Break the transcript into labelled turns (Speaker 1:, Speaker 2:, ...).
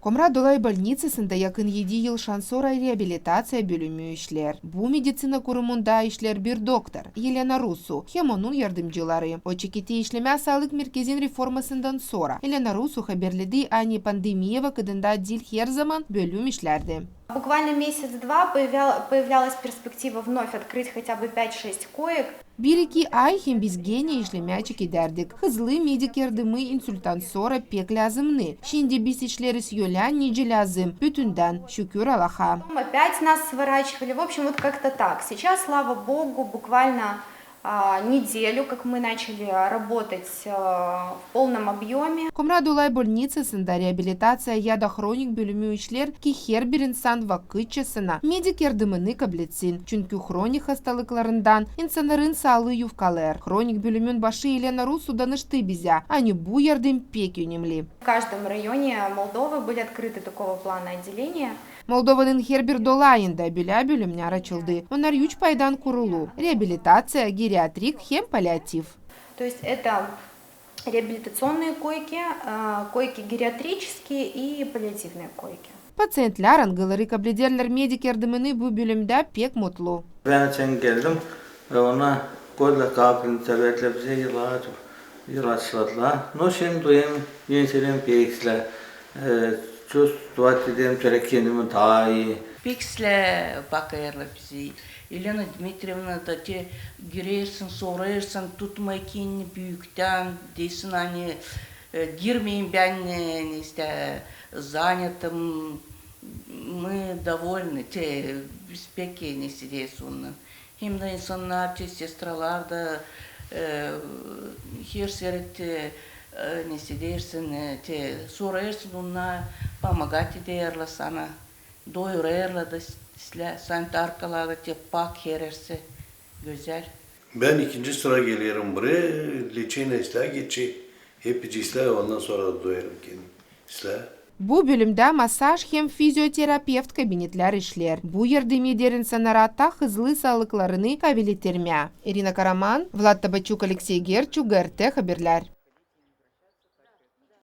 Speaker 1: Комра Долай больницасында якын 7 ел шансора реабилитация бөлімі ишлер. Бу медицина курумунда ишлер bir доктор Елена Русу, хем onun yardımcıları. Очекете ишлеме саалык мерkezin реформасындан сора. Елена Русу хаберледи ани пандемия вакыдында дил her zaman бөлім ишлерди.
Speaker 2: Буквально месяц-два появлялась перспектива вновь открыть хотя бы 5-6 коек.
Speaker 1: Bir-iki ay hem biz gene işlemeye giderdik. Hızlı medik yardımı insultan sonra pek lazımdı. Şimdi biz işleriz yola nice lazım. Bütünden şükür Allah'a.
Speaker 2: Опять нас сворачивали. В общем, вот как-то так. Сейчас, слава богу, буквально неделю, как мы начали работать в полном объеме.
Speaker 1: Komra Dolay больницасында реабилитация яда хроник bölümü işler ki her bir insan vakitçasına medik yardımını kabul etsin. Çünkü хроник hastalıklarından insanların sağlığı yufkalar. Хроник bölümün başı Елена Русу danıştı bize. Hani bu yardım pek önemli.
Speaker 2: В каждом районе Молдовы были открыты такого плана отделения.
Speaker 1: Moldova'nın her bir dolayında bile bölümler açıldı. Onlar 3 paydan kurulu. Реабилитация, гериатрик, hem паллиатив.
Speaker 2: То есть это реабилитационные койки, койки гериатрические и паллиативные койки.
Speaker 1: Patsientler angıları kabul ederler medik yardımını bu bölümde pek mutlu.
Speaker 3: Ben sen geldim, ona koyla kapını terbiyetle bize yıl açladılar. No şimdi duyayım, yönetirim peksle, çözdüğüm çörek kendimi daha iyi.
Speaker 4: Peksle bakayarlar bizi. Елена Дмитриевна da te girersin, sorarsan tutma kendini büyükten desin hani girmeyin ben işte занятым, мы довольны, te biz pek ne siriyorsun ondan. Hem de insanlar, te sestralar da her seret ne siriyorsun, te sorarsan onlar помогать ederler sana, doyururlar da sanitarkalarda te pak hererse güzel.
Speaker 5: Ben ikinci sıra geliyorum buraya, liçene isla geçecek. Hep isla ondan sonra doyarım kendim. İsla.
Speaker 1: Bu bölümde masaj hem fizyoterapeut kabinetler işler. Bu yardım eder insanlara ta hızlı sağlıklarını kabul ettirmeye. Irina Karaman, Vlad Tabachuk, Alexey Gerchuk, GRT Haberler.